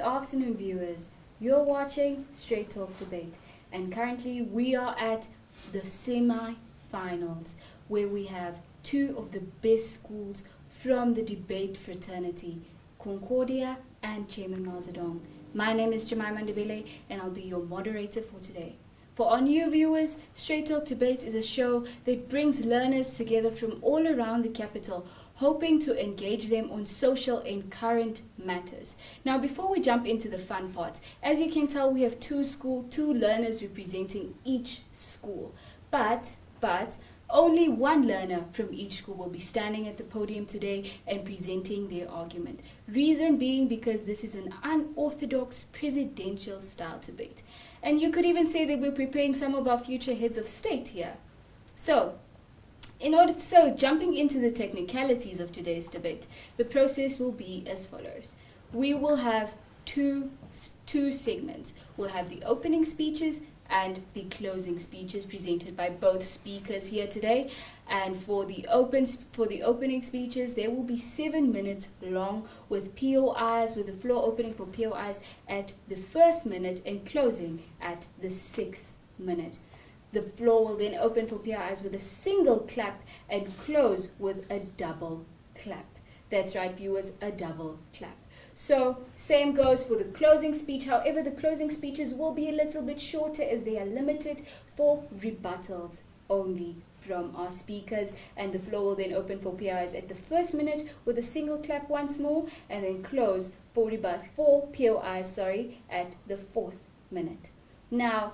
afternoon, viewers. You're watching Straight Talk Debate, and currently we are at the semi-finals, where we have two of the best schools from the debate fraternity, Concordia and Chairman Mao Zedong. My name is Jemima Ndebele, and I'll be your moderator for today. For our new viewers, Straight Talk Debate is a show that brings learners together from all around the capital, hoping to engage them on social and current matters. Now, before we jump into the fun part, as you can tell, we have two learners representing each school. But only one learner from each school will be standing at the podium today and presenting their argument. Reason being because this is an unorthodox presidential style debate. And you could even say that we're preparing some of our future heads of state here. So, jumping into the technicalities of today's debate, the process will be as follows. We will have two segments. We'll have the opening speeches and the closing speeches presented by both speakers here today. And for the opening speeches, they will be 7 minutes long, with POIs, with the floor opening for POIs at the first minute and closing at the 6th minute. The floor will then open for POIs with a single clap and close with a double clap. That's right, viewers, a double clap. So, same goes for the closing speech. However, the closing speeches will be a little bit shorter as they are limited for rebuttals only from our speakers, and the floor will then open for POIs at the first minute with a single clap once more, and then close for POIs at the 4th minute. Now,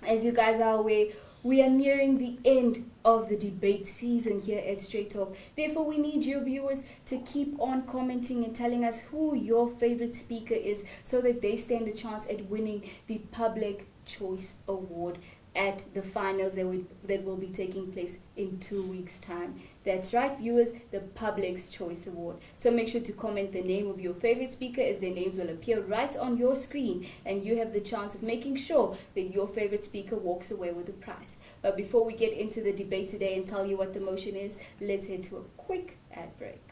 as you guys are aware, we are nearing the end of the debate season here at Straight Talk. Therefore, we need you viewers to keep on commenting and telling us who your favorite speaker is, so that they stand a chance at winning the Public Choice Award at the finals that will be taking place in 2 weeks' time. That's right, viewers, the Public's Choice Award. So make sure to comment the name of your favorite speaker, as their names will appear right on your screen, and you have the chance of making sure that your favorite speaker walks away with a prize. But before we get into the debate today and tell you what the motion is, let's head to a quick ad break.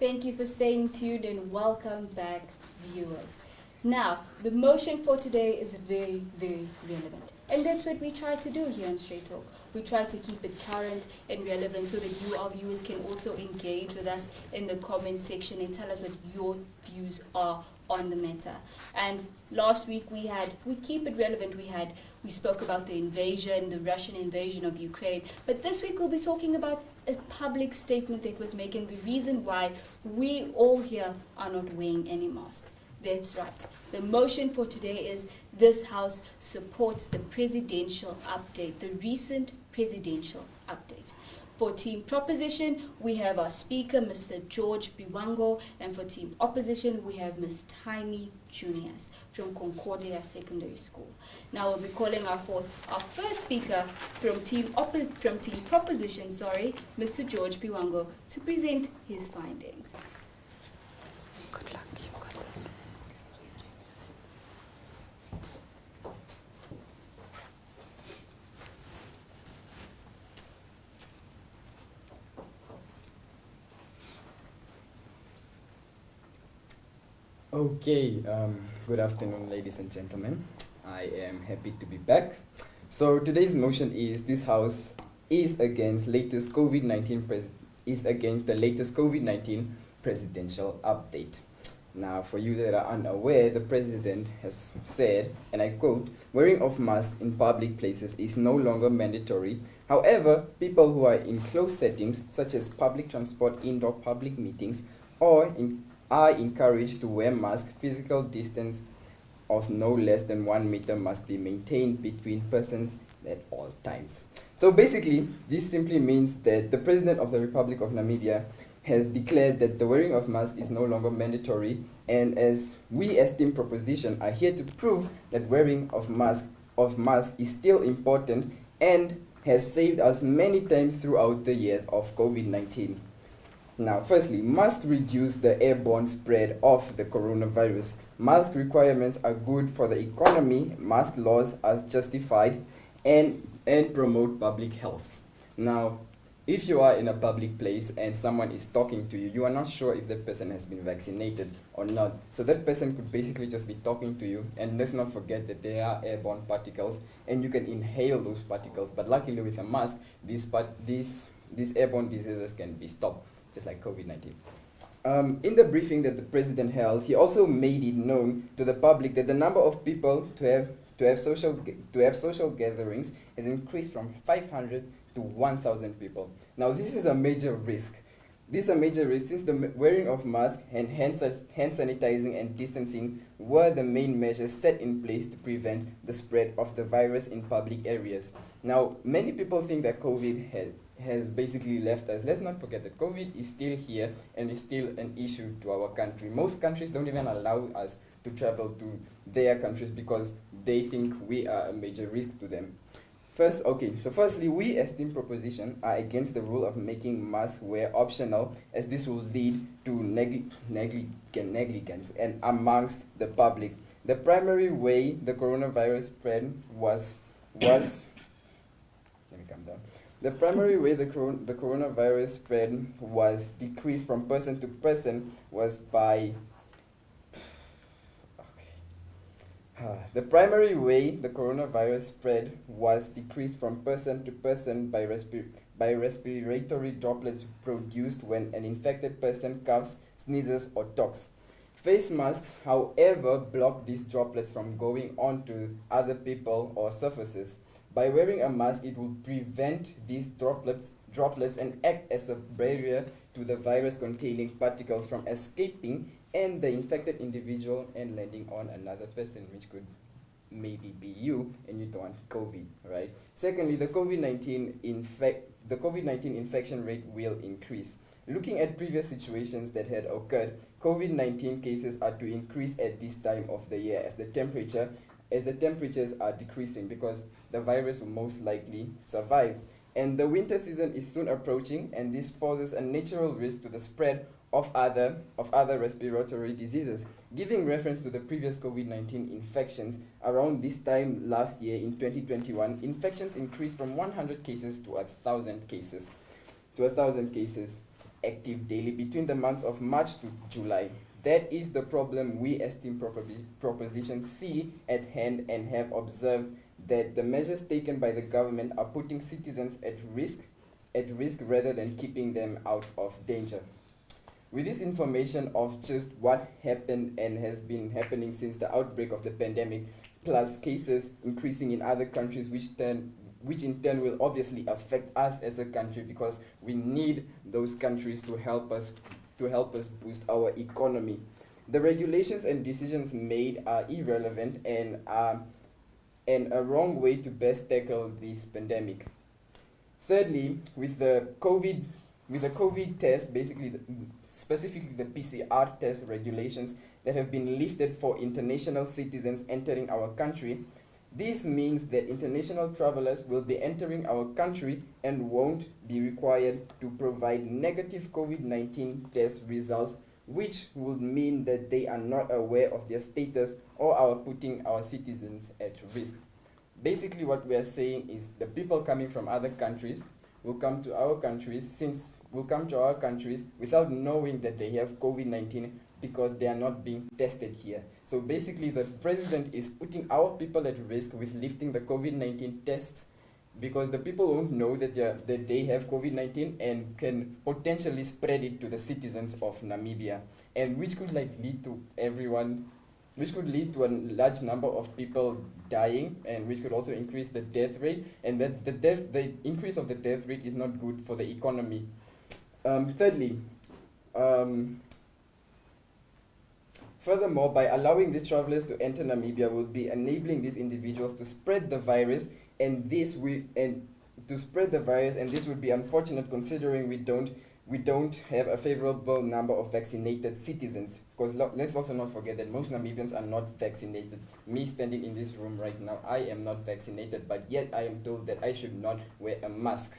Thank you for staying tuned, and welcome back, viewers. Now, the motion for today is very, very relevant. And that's what we try to do here on Straight Talk. We try to keep it current and relevant so that you, our viewers, can also engage with us in the comment section and tell us what your views are on the matter. And last week we keep it relevant. We spoke about the Russian invasion of Ukraine. But this week we'll be talking about a public statement that was made, and the reason why we all here are not wearing any masks. That's right. The motion for today is this House supports the presidential update, the recent presidential update. For Team Proposition, we have our speaker, Mr. George Biwango, and for Team Opposition, we have Ms. Taimi Juniors from Concordia Secondary School. Now we'll be calling our first speaker from Team Proposition, Mr. George Biwango, to present his findings. Good luck, you've got this. Okay, good afternoon, ladies and gentlemen. I am happy to be back. So today's motion is this House is against the latest COVID-19 presidential update. Now, for you that are unaware, the president has said, and I quote, "Wearing of masks in public places is no longer mandatory. However, people who are in closed settings, such as public transport, indoor public meetings, are encouraged to wear masks, physical distance of no less than 1 meter must be maintained between persons at all times. So basically, this simply means that the President of the Republic of Namibia has declared that the wearing of mask is no longer mandatory, and as we as Team Proposition are here to prove that wearing of mask is still important and has saved us many times throughout the years of COVID-19. Now, firstly, masks reduce the airborne spread of the coronavirus. Mask requirements are good for the economy, mask laws are justified, and promote public health. Now, if you are in a public place and someone is talking to you, you are not sure if that person has been vaccinated or not. So that person could basically just be talking to you, and let's not forget that there are airborne particles and you can inhale those particles. But luckily with a mask, these airborne diseases can be stopped, just like COVID-19. In the briefing that the president held, he also made it known to the public that the number of people to have social gatherings has increased from 500 to 1,000 people. Now, this is a major risk. This is a major risk since the wearing of masks and hand sanitizing and distancing were the main measures set in place to prevent the spread of the virus in public areas. Now, many people think that COVID has basically left us. Let's not forget that COVID is still here and is still an issue to our country. Most countries don't even allow us to travel to their countries because they think we are a major risk to them. Firstly, we as Team Proposition are against the rule of making mask wear optional, as this will lead to negligence and amongst the public. The primary way the coronavirus spread was let me calm down. The primary way the coronavirus spread was decreased from person to person was by the primary way the coronavirus spread was decreased from person to person by respiratory droplets produced when an infected person coughs, sneezes, or talks. Face masks, however, block these droplets from going on to other people or surfaces. By wearing a mask, it will prevent these droplets and act as a barrier to the virus-containing particles from escaping and the infected individual and landing on another person, which could maybe be you, and you don't want COVID, right? Secondly, the COVID-19 infection rate will increase. Looking at previous situations that had occurred, COVID-19 cases are to increase at this time of the year as the temperatures are decreasing, because the virus will most likely survive. And the winter season is soon approaching, and this poses a natural risk to the spread of other respiratory diseases. Giving reference to the previous COVID-19 infections, around this time last year in 2021, infections increased from 100 cases to 1,000 cases active daily between the months of March to July. That is the problem we as Team Proposition see at hand, and have observed that the measures taken by the government are putting citizens at risk rather than keeping them out of danger. With this information of just what happened and has been happening since the outbreak of the pandemic, plus cases increasing in other countries, which in turn will obviously affect us as a country, because we need those countries to help us boost our economy. The regulations and decisions made are irrelevant and a wrong way to best tackle this pandemic. Thirdly, with the COVID test, specifically the PCR test regulations that have been lifted for international citizens entering our country, this means that international travelers will be entering our country and won't be required to provide negative COVID-19 test results, which would mean that they are not aware of their status or are putting our citizens at risk. Basically, what we are saying is the people coming from other countries will come to our countries without knowing that they have COVID-19, because they are not being tested here. So basically, the president is putting our people at risk with lifting the COVID-19 tests, because the people won't know that they have COVID-19 and can potentially spread it to the citizens of Namibia, and which could lead to a large number of people dying, and which could also increase the death rate, and that the increase of the death rate is not good for the economy. Thirdly, Furthermore, by allowing these travelers to enter Namibia, will be enabling these individuals to spread the virus, and this would be unfortunate considering we don't have a favorable number of vaccinated citizens. Because let's also not forget that most Namibians are not vaccinated. Me standing in this room right now, I am not vaccinated, but yet I am told that I should not wear a mask.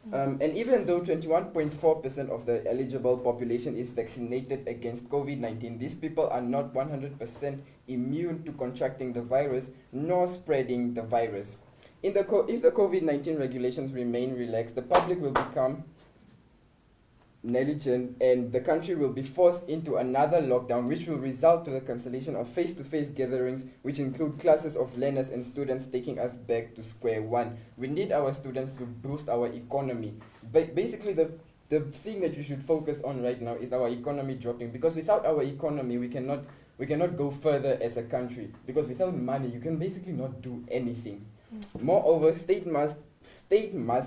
And even though 21.4% of the eligible population is vaccinated against COVID-19, these people are not 100% immune to contracting the virus nor spreading the virus. If the COVID-19 regulations remain relaxed, the public will become negligent and the country will be forced into another lockdown, which will result to the cancellation of face-to-face gatherings, which include classes of learners and students, taking us back to square one. We need our students to boost our economy. But basically, the thing that you should focus on right now is our economy dropping, because without our economy, we cannot go further as a country, because without money, you can basically not do anything. Moreover, state mask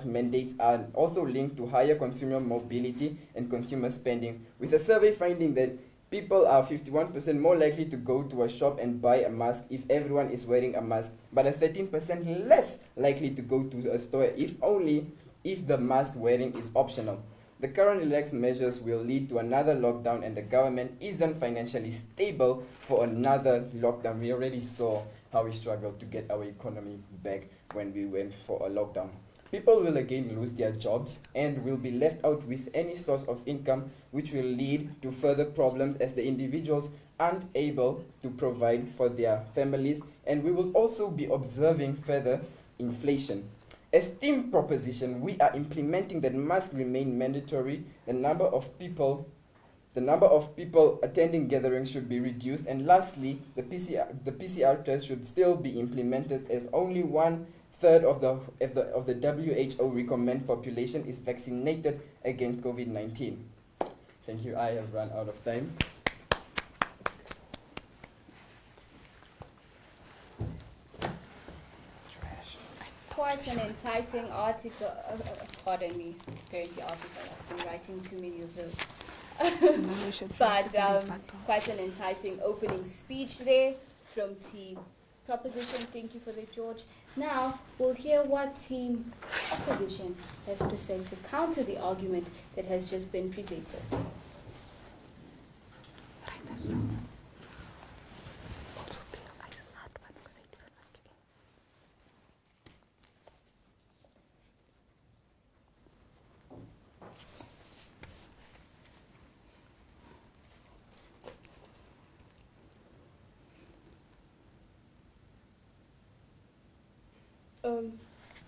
mandates are also linked to higher consumer mobility and consumer spending, with a survey finding that people are 51% more likely to go to a shop and buy a mask if everyone is wearing a mask, but are 13% less likely to go to a store if the mask wearing is optional. The current relaxed measures will lead to another lockdown, and the government isn't financially stable for another lockdown. We already saw how we struggled to get our economy back when we went for a lockdown. People will again lose their jobs and will be left out with any source of income, which will lead to further problems as the individuals aren't able to provide for their families, and we will also be observing further inflation. As team proposition, we are implementing that masks remain mandatory. The number of people attending gatherings should be reduced, and lastly, the PCR test should still be implemented, as only 1/3 of the WHO recommend population is vaccinated against COVID-19. Thank you. I have run out of time. Quite an enticing article. Pardon me, apparently article. I've been writing too many of those. But quite an enticing opening speech there from Team Proposition. Thank you for that, George. Now we'll hear what Team Opposition has to say to counter the argument that has just been presented.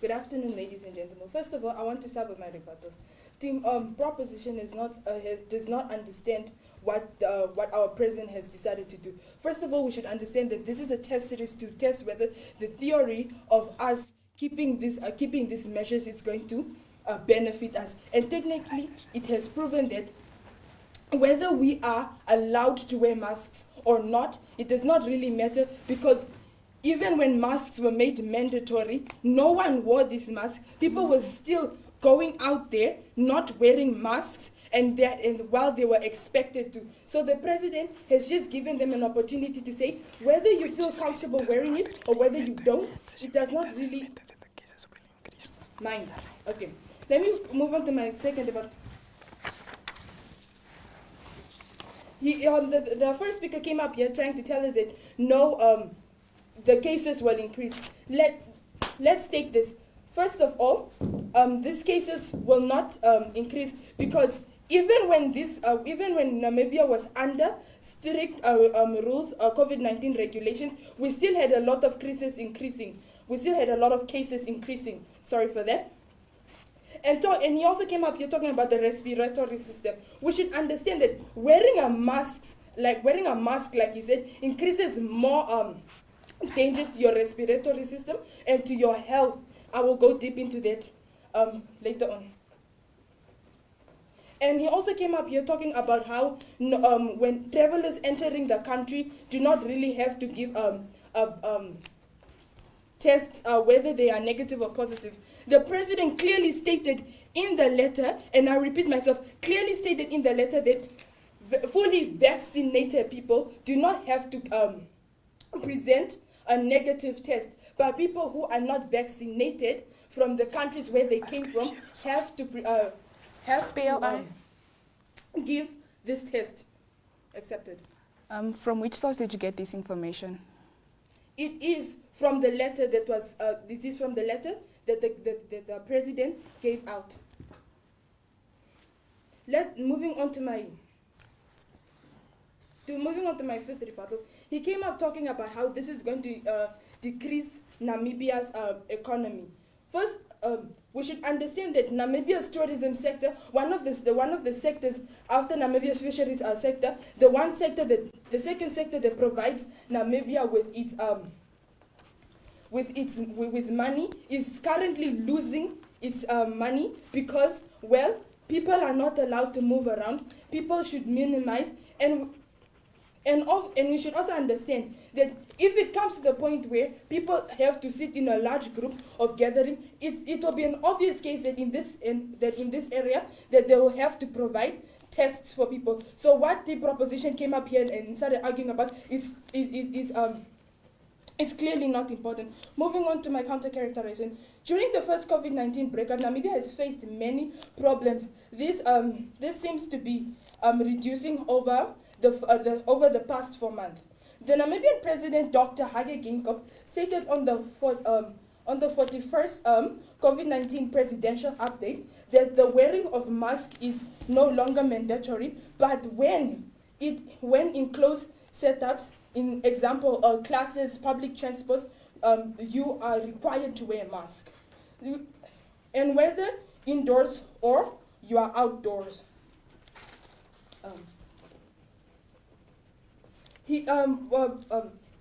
Good afternoon, ladies and gentlemen. First of all, I want to start with my rebuttals. Team Proposition does not understand what our president has decided to do. First of all, we should understand that this is a test series to test whether the theory of us keeping these measures is going to benefit us. And technically, it has proven that whether we are allowed to wear masks or not, it does not really matter, because even when masks were made mandatory, no one wore this mask. People were still going out there not wearing masks, and while they were expected to. So the president has just given them an opportunity to say whether you feel comfortable wearing it or whether you don't. It does not really mind. Okay, let me move on to my second about. The first speaker came up here trying to tell us that no, the cases will increase. Let's take this. First of all, these cases will not increase, because even when Namibia was under strict rules, COVID-19 regulations, we still had a lot of cases increasing. We still had a lot of cases increasing. Sorry for that. And he also came up here talking about the respiratory system. We should understand that wearing a mask, like he said, increases more dangers to your respiratory system and to your health. I will go deep into that later on. And he also came up here talking about how when travelers entering the country do not really have to give tests whether they are negative or positive. The president clearly stated in the letter, and I repeat myself, clearly stated in the letter that fully vaccinated people do not have to present a negative test, but people who are not vaccinated from the countries where they came from have to give this test. Accepted. From which source did you get this information? It is from the letter that was. This is from the letter that the president gave out. Moving on to my fifth rebuttal, he came up talking about how this is going to decrease Namibia's economy. First, we should understand that Namibia's tourism sector, one of the sectors after Namibia's fisheries sector, the second sector that provides Namibia with money is currently losing its money because, well, people are not allowed to move around. People should minimize, and we should also understand that if it comes to the point where people have to sit in a large group of gathering, it will be an obvious case that in this area that they will have to provide tests for people. So what the proposition came up here and started arguing about is it's clearly not important. Moving on to my counter-characterization. During the first COVID-19 breakout, Namibia has faced many problems. This seems to be reducing over the past 4 months. The Namibian President, Dr. Hage Geingob, stated on the 41st COVID-19 presidential update that the wearing of masks is no longer mandatory, but when in closed setups, in example, classes, public transport, you are required to wear a mask. And whether indoors or you are outdoors.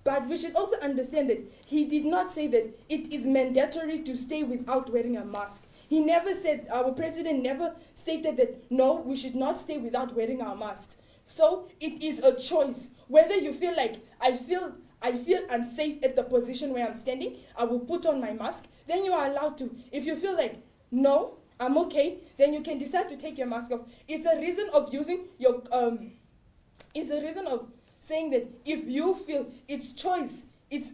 But we should also understand that he did not say that it is mandatory to stay without wearing a mask. He never said, our president never stated that, no, we should not stay without wearing our masks. So it is a choice. Whether you feel like, I feel unsafe at the position where I'm standing, I will put on my mask, then you are allowed to. If you feel like, no, I'm okay, then you can decide to take your mask off. It's a reason of using your, it's a reason of saying that if you feel it's choice, it's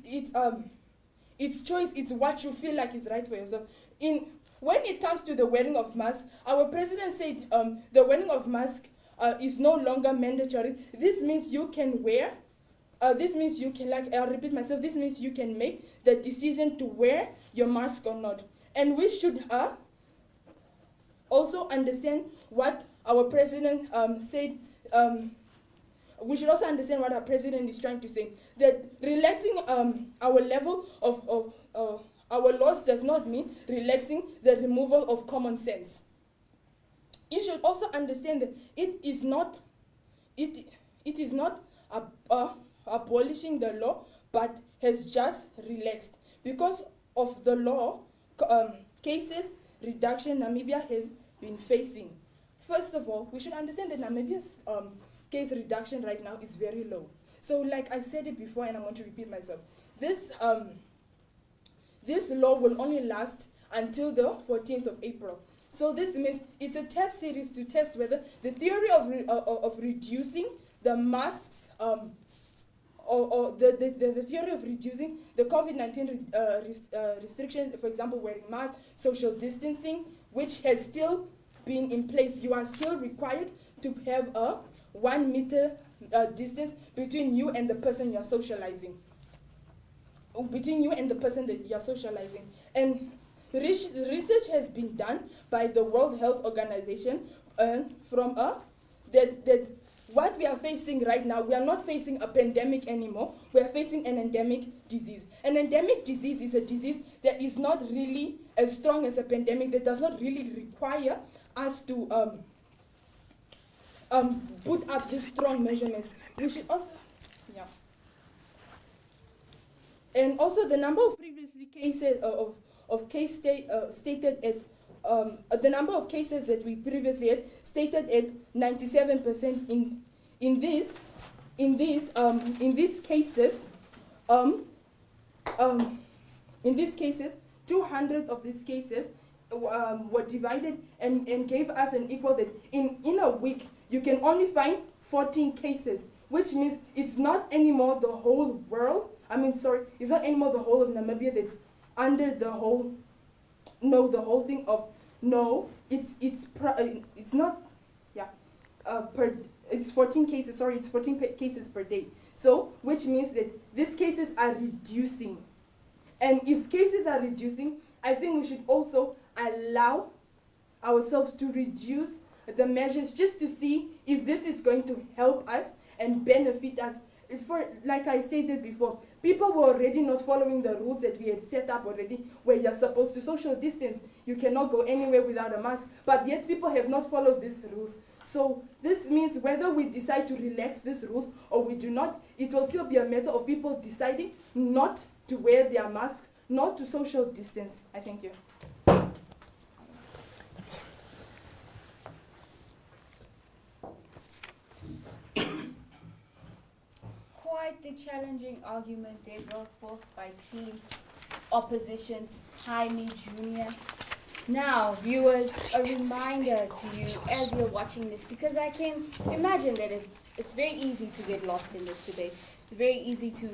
choice, it's what you feel like is right for yourself. When it comes to the wearing of masks, our president said the wearing of masks is no longer mandatory. This means you can wear, this means you can, like, I'll repeat myself, this means you can make the decision to wear your mask or not. And we should also understand what our president said. We should also understand what our president is trying to say. That relaxing our level of our laws does not mean relaxing the removal of common sense. You should also understand that it is not abolishing the law, but has just relaxed. Because of the law cases reduction Namibia has been facing. First of all, we should understand that Namibia's case reduction right now is very low. So, like I said it before, and I want to repeat myself, this law will only last until the 14th of April. So this means it's a test series to test whether the theory of reducing the masks, or the theory of reducing the COVID-19 restrictions, for example, wearing masks, social distancing, which has still been in place. You are still required to have a 1 meter distance between you and the person you're socializing. Between you and the person that you're socializing. And research has been done by the World Health Organization from that what we are facing right now, we are not facing a pandemic anymore. We are facing an endemic disease. An endemic disease is a disease that is not really as strong as a pandemic, that does not really require us to put up these strong measurements. We should also, yeah. And also the number of previously cases stated at the number of cases that we previously had stated at 97%. In these cases, 200 of these cases were divided and gave us an equal that in a week you can only find 14 cases, which means it's not anymore the whole world. It's not anymore the whole of Namibia that's under the whole, the whole thing of, it's not, it's 14 cases, it's 14 cases per day. So, which means that these cases are reducing. And if cases are reducing, I think we should also allow ourselves to reduce the measures just to see if this is going to help us and benefit us. Like I stated before, people were already not following the rules that we had set up already, where you're supposed to social distance. You cannot go anywhere without a mask, but yet people have not followed these rules. So this means whether we decide to relax these rules or we do not, it will still be a matter of people deciding not to wear their masks, not to social distance. I thank you. Quite the challenging argument they brought forth by Team Opposition's Tiny Juniors. Now, viewers, a reminder to you as you're watching this, because I can imagine that it's very easy to get lost in this debate. It's very easy to,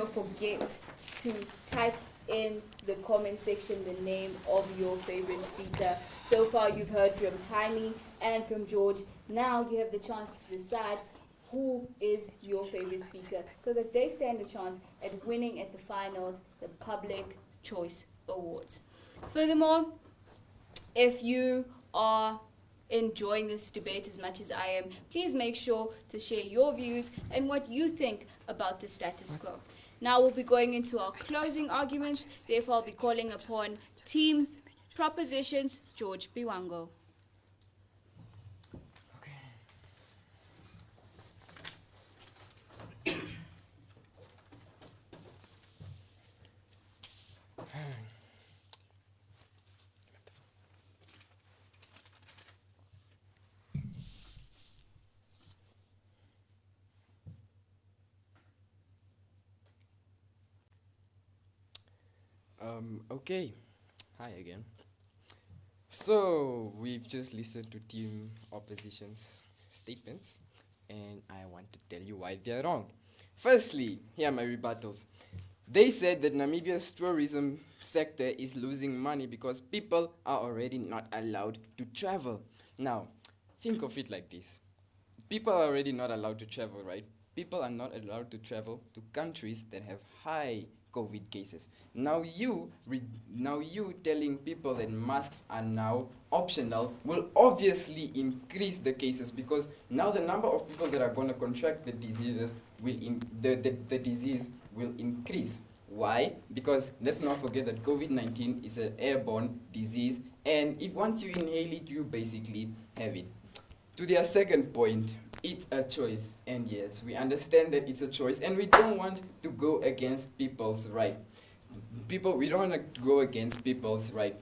forget to type in the comment section the name of your favorite speaker. So far, you've heard from Tiny and from George. Now you have the chance to decide who is your favorite speaker, so that they stand a chance at winning at the finals, the Public Choice Awards. Furthermore, if you are enjoying this debate as much as I am, please make sure to share your views and what you think about the status quo. Now we'll be going into our closing arguments. Therefore, I'll be calling upon Team Propositions, George Biwango. Okay, hi again. So we've just listened to Team Opposition's statements, and I want to tell you why they're wrong. Firstly, here are my rebuttals. They said that Namibia's tourism sector is losing money because people are already not allowed to travel. Now, think of it like this. People are already not allowed to travel, right? People are not allowed to travel to countries that have high COVID cases. Now you telling people that masks are now optional will obviously increase the cases, because now the number of people that are going to contract the diseases the disease will increase. Why? Because let's not forget that COVID-19 is an airborne disease, and if once you inhale it, you basically have it. To their second point, it's a choice, and yes, we understand that it's a choice, and we don't want to go against people's right. We don't want to go against people's right,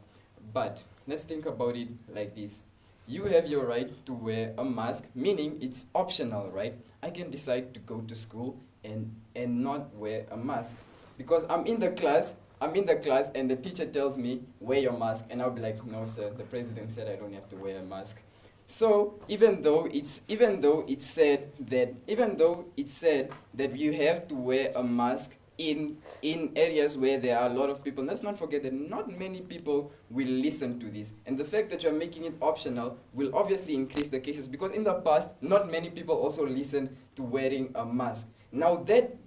but let's think about it like this. You have your right to wear a mask, meaning it's optional, right? I can decide to go to school and not wear a mask, because I'm in the class, and the teacher tells me, wear your mask, and I'll be like, no sir, the president said I don't have to wear a mask. So even though it said that you have to wear a mask in areas where there are a lot of people, let's not forget that not many people will listen to this. And the fact that you're making it optional will obviously increase the cases, because in the past, not many people also listened to wearing a mask. Now that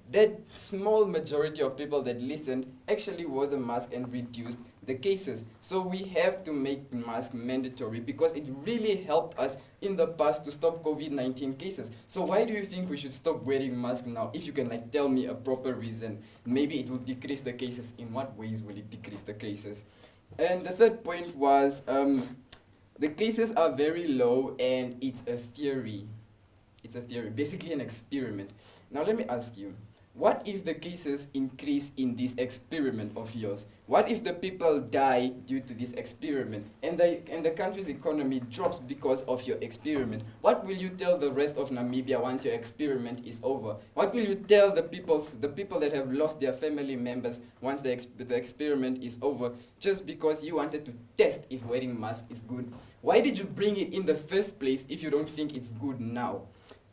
small majority of people that listened actually wore the mask and reduced the cases. So we have to make mask mandatory, because it really helped us in the past to stop COVID-19 cases. So why do you think we should stop wearing masks now? If you can tell me a proper reason, maybe it will decrease the cases. In what ways will it decrease the cases? And the third point was the cases are very low, and it's a theory. It's a theory, basically an experiment. Now let me ask you, what if the cases increase in this experiment of yours? What if the people die due to this experiment, and the country's economy drops because of your experiment? What will you tell the rest of Namibia once your experiment is over? What will you tell the people that have lost their family members once the experiment is over, just because you wanted to test if wearing mask is good? Why did you bring it in the first place if you don't think it's good now?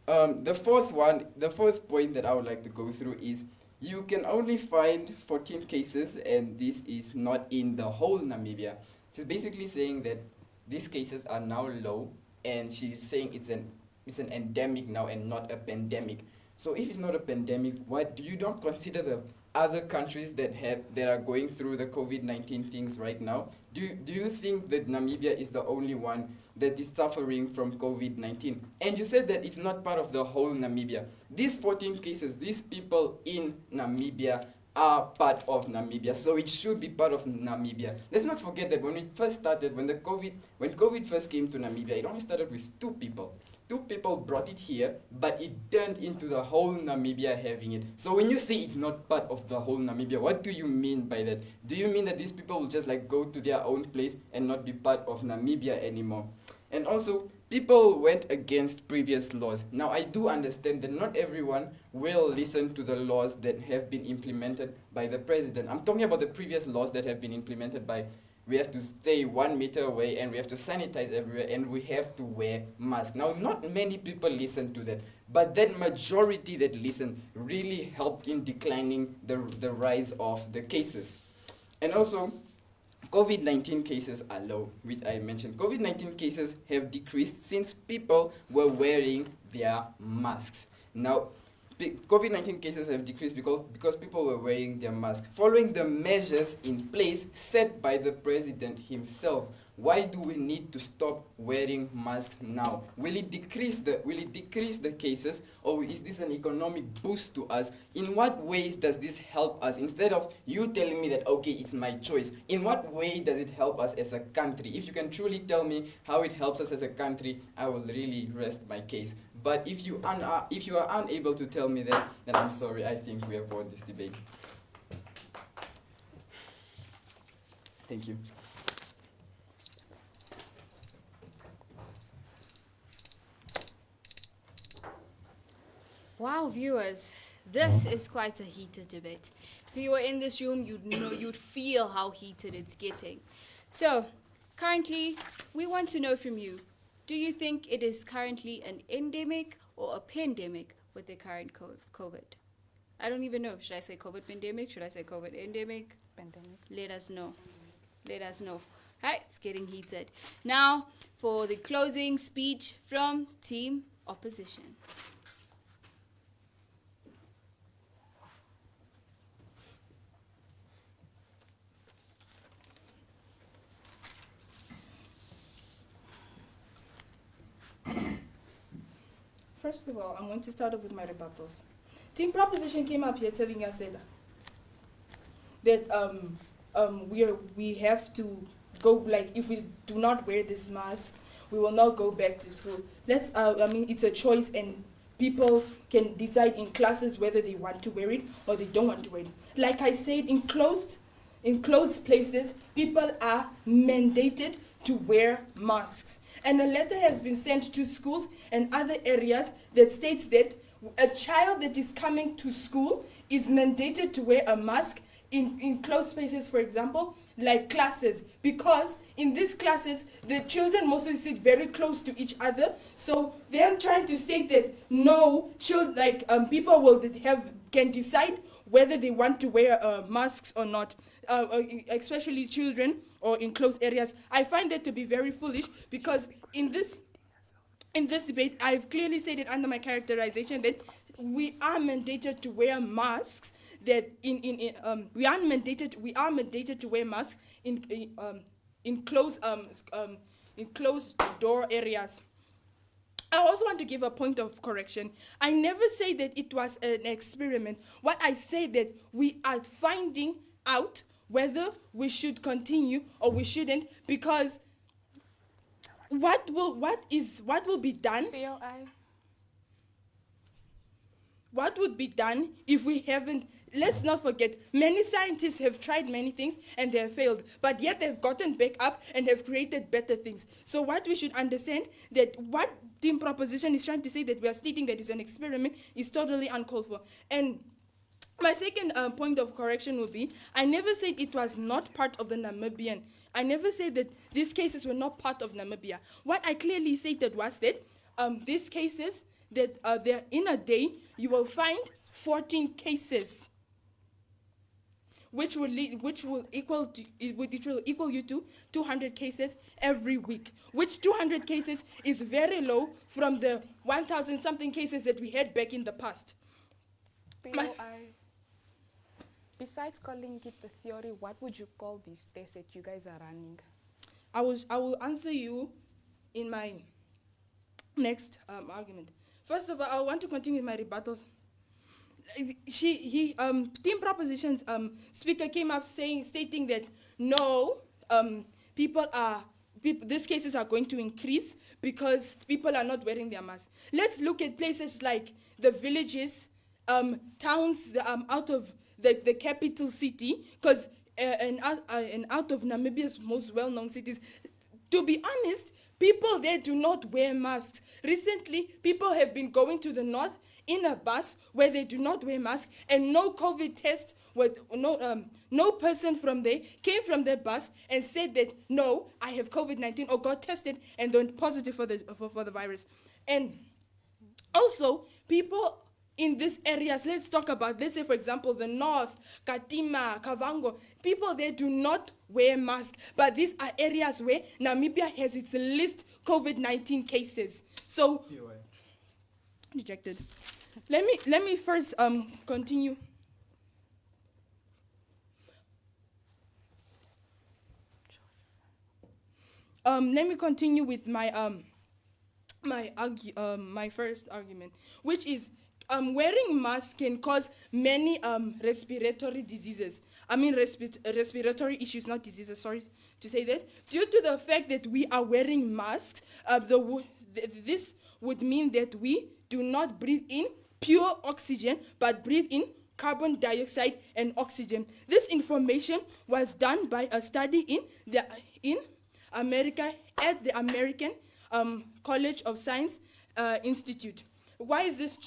The fourth point that I would like to go through is you can only find 14 cases, and this is not in the whole Namibia. She's basically saying that these cases are now low, and she's saying it's an endemic now and not a pandemic. So if it's not a pandemic, why do you don't consider the other countries that are going through the COVID-19 things right now? Do you think that Namibia is the only one that is suffering from COVID-19? And you said that it's not part of the whole Namibia. These 14 cases, these people in Namibia are part of Namibia, so it should be part of Namibia. Let's not forget that when it first started, when COVID first came to Namibia, it only started with 2 people. 2 people brought it here, but it turned into the whole Namibia having it. So when you say it's not part of the whole Namibia, what do you mean by that? Do you mean that these people will just like go to their own place and not be part of Namibia anymore? And also, people went against previous laws. Now, I do understand that not everyone will listen to the laws that have been implemented by the president. I'm talking about the previous laws that have been implemented by we have to stay 1 meter away, and we have to sanitize everywhere, and we have to wear masks. Now, not many people listen to that, but that majority that listened really helped in declining the rise of the cases. And also, COVID-19 cases are low, which I mentioned. COVID-19 cases have decreased since people were wearing their masks. Now, COVID-19 cases have decreased because people were wearing their masks, following the measures in place set by the president himself. Why do we need to stop wearing masks now? Will it decrease the cases, or is this an economic boost to us? In what ways does this help us? Instead of you telling me that, okay, it's my choice, in what way does it help us as a country? If you can truly tell me how it helps us as a country, I will really rest my case. But if you are unable to tell me that, then I'm sorry, I think we have won this debate. Thank you. Wow, viewers, this is quite a heated debate. If you were in this room, you'd feel how heated it's getting. So, currently, we want to know from you, do you think it is currently an endemic or a pandemic with the current COVID? I don't even know. Should I say COVID pandemic? Should I say COVID endemic? Pandemic. Let us know. Let us know. Right, it's getting heated. Now, for the closing speech from Team Opposition. First of all, I'm going to start off with my rebuttals. Team Proposition came up here telling us that we have to go, like, if we do not wear this mask, we will not go back to school. It's a choice, and people can decide in classes whether they want to wear it or they don't want to wear it. Like I said, in closed places, people are mandated to wear masks. And a letter has been sent to schools and other areas that states that a child that is coming to school is mandated to wear a mask in closed spaces, for example, like classes, because in these classes, the children mostly sit very close to each other. So they're trying to state that no, people can decide whether they want to wear masks or not, especially children or in closed areas. I find that to be very foolish, because in this debate, I've clearly said it under my characterization that we are mandated to wear masks. That we are mandated to wear masks in closed door areas. I also want to give a point of correction. I never say that it was an experiment. What I say that we are finding out whether we should continue or we shouldn't, because what will be done? BOI. What would be done if we haven't? Let's not forget, many scientists have tried many things and they have failed, but yet they've gotten back up and have created better things. So what we should understand, that what Team Proposition is trying to say, that we are stating that it's an experiment, is totally uncalled for. And my second point of correction would be, I never said it was not part of the Namibian. I never said that these cases were not part of Namibia. What I clearly stated was that these cases, that there in a day you will find 14 cases, which will equal you to 200 cases every week, which 200 cases is very low from the 1,000 something cases that we had back in the past. Besides calling it the theory, what would you call these tests that you guys are running? I will answer you in my next argument. First of all, I want to continue with my rebuttals. Team Proposition's speaker came up stating that no, these cases are going to increase because people are not wearing their masks. Let's look at places like the villages, towns out of the capital city, because and out of Namibia's most well-known cities. To be honest, people there do not wear masks. Recently, people have been going to the north in a bus where they do not wear masks, and no COVID test, no person from there came from their bus and said that, no, I have COVID-19 or got tested and went positive for the virus. And also, people in these areas, let's say, for example, the north, Katima, Kavango, people there do not wear masks, but these are areas where Namibia has its least COVID-19 cases. So, rejected. Let me first continue. Let me continue with my my first argument, which is wearing masks can cause many respiratory diseases. I mean respiratory issues, not diseases, sorry to say that. Due to the fact that we are wearing masks, this would mean that we do not breathe in pure oxygen, but breathe in carbon dioxide and oxygen. This information was done by a study in America at the American College of Science Institute. Why is this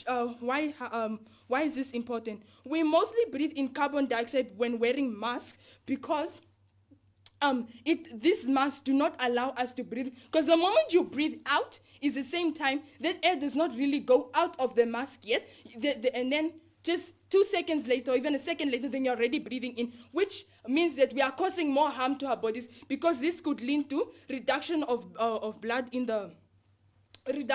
important? We mostly breathe in carbon dioxide when wearing masks because these masks do not allow us to breathe, because the moment you breathe out is the same time that air does not really go out of the mask yet, and then just 2 seconds later or even a second later, then you're already breathing in, which means that we are causing more harm to our bodies, because this could lead to reduction of blood in the it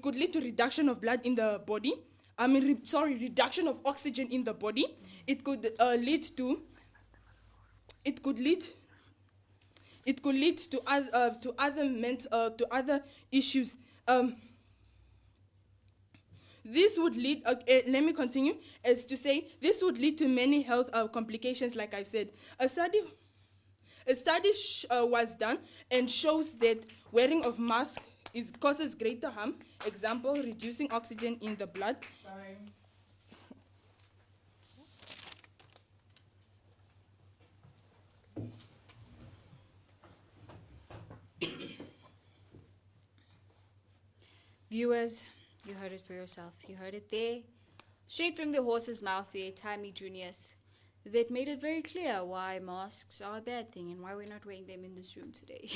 could lead to reduction of blood in the body. Reduction of oxygen in the body. It could lead to other issues. This would lead. Let me continue. As to say, this would lead to many health complications. Like I've said, a study was done and shows that wearing of mask causes greater harm. Example, reducing oxygen in the blood. Time. Viewers, you heard it for yourself. You heard it there, straight from the horse's mouth there, Timey Junius, that made it very clear why masks are a bad thing and why we're not wearing them in this room today.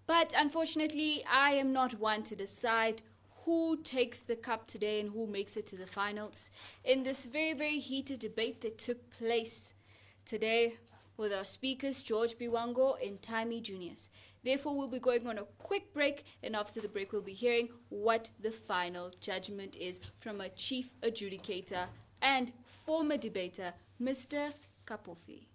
But unfortunately, I am not one to decide who takes the cup today and who makes it to the finals in this very, very heated debate that took place today with our speakers, George Biwango and Timey Junius. Therefore, we'll be going on a quick break, and after the break, we'll be hearing what the final judgment is from a chief adjudicator and former debater, Mr. Kapofi.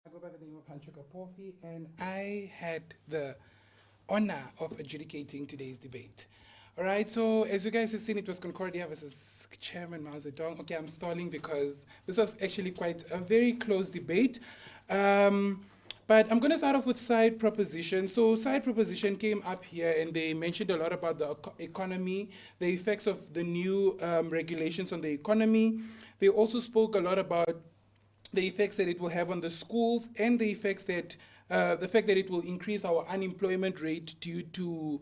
I go by the name of Hancho Kapofi, and I had the honor of adjudicating today's debate. All right, so as you guys have seen, it was Concordia versus Chairman Mao Zedong. Okay, I'm stalling because this was actually quite a very close debate. But I'm going to start off with side proposition. So side proposition came up here and they mentioned a lot about the economy, the effects of the new regulations on the economy. They also spoke a lot about the effects that it will have on the schools and the effects that the fact that it will increase our unemployment rate due to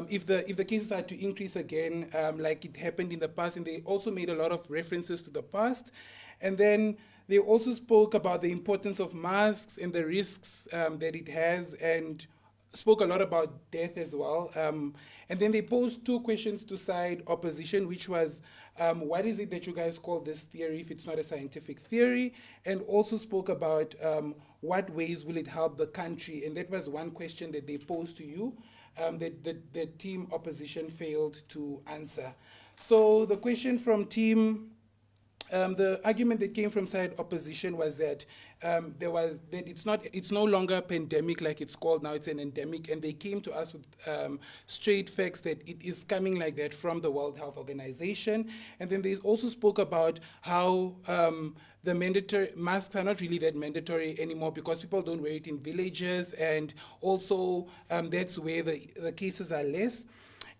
if the cases are to increase again, like it happened in the past. And they also made a lot of references to the past. And then they also spoke about the importance of masks and the risks that it has, and spoke a lot about death as well. And then they posed two questions to side opposition, which was, what is it that you guys call this theory if it's not a scientific theory? And also spoke about what ways will it help the country? And that was one question that they posed to you that the team opposition failed to answer. So the question from team the argument that came from side opposition was that it's no longer a pandemic like it's called now, it's an endemic, and they came to us with straight facts that it is coming like that from the World Health Organization. And then they also spoke about how the mandatory masks are not really that mandatory anymore because people don't wear it in villages, and also that's where the cases are less.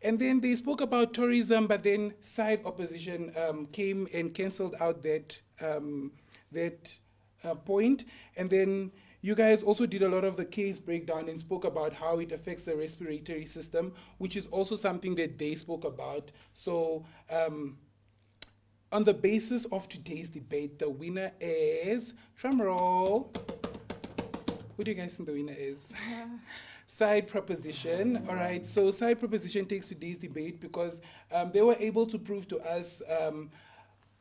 And then they spoke about tourism, but then side opposition came and cancelled out that point. And then you guys also did a lot of the case breakdown and spoke about how it affects the respiratory system, which is also something that they spoke about. So on the basis of today's debate, the winner is, drum roll. Who do you guys think the winner is? Side proposition. All right, so side proposition takes today's debate because they were able to prove to us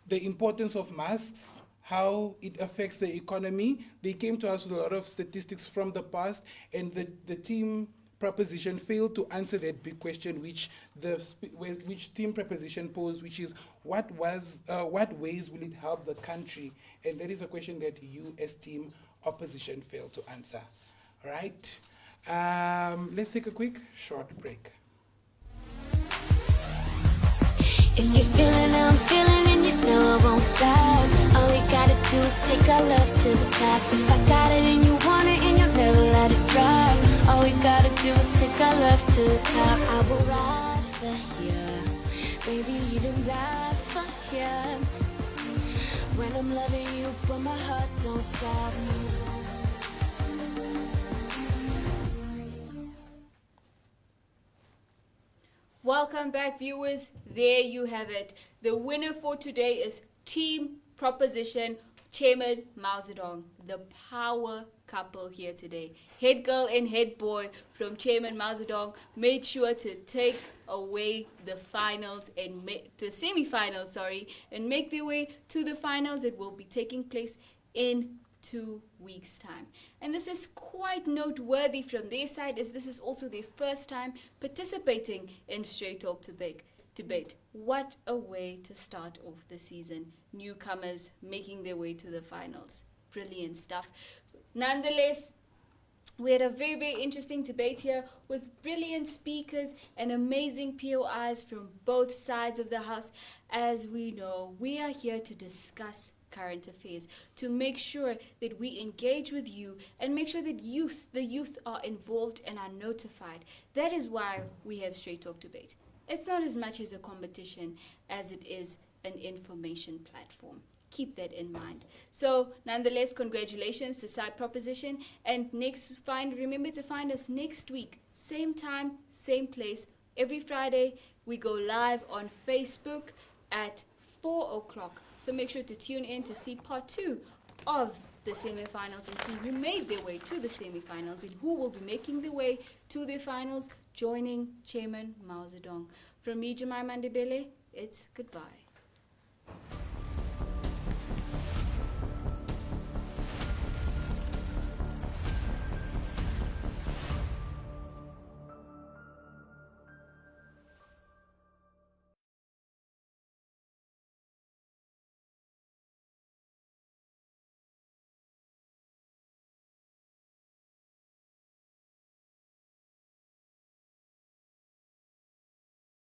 the importance of masks, how it affects the economy. They came to us with a lot of statistics from the past, and the team proposition failed to answer that big question which team proposition posed, which is what ways will it help the country? And that is a question that you as team opposition failed to answer. All right. Let's take a quick short break. If you're feeling how I'm feeling and you know I won't stop, all we gotta do is take our love to the top. If I got it and you want it and you'll never let it drop, all we gotta do is take our love to the top. I will ride for you, baby, you done die for you. When I'm loving you, but my heart don't stop. Welcome back, viewers. There you have it. The winner for today is Team Proposition, Chairman Mao Zedong, the power couple here today. Head girl and head boy from Chairman Mao Zedong made sure to take away the finals and the semi-finals, and make their way to the finals that will be taking place in 2 weeks' time. And this is quite noteworthy from their side, as this is also their first time participating in Straight Talk Debate. What a way to start off the season. Newcomers making their way to the finals. Brilliant stuff. Nonetheless, we had a very, very interesting debate here with brilliant speakers and amazing POIs from both sides of the house. As we know, we are here to discuss current affairs, to make sure that we engage with you and make sure that the youth are involved and are notified. That is why we have Straight Talk Debate. It's not as much as a competition as it is an information platform. Keep that in mind. So nonetheless, congratulations to Side Proposition, and remember to find us next week, same time, same place. Every Friday we go live on Facebook at 4 o'clock. So make sure to tune in to see part 2 of the semifinals and see who made their way to the semifinals and who will be making their way to the finals, joining Chairman Mao Zedong. From me, Jemima Ndebele, it's goodbye.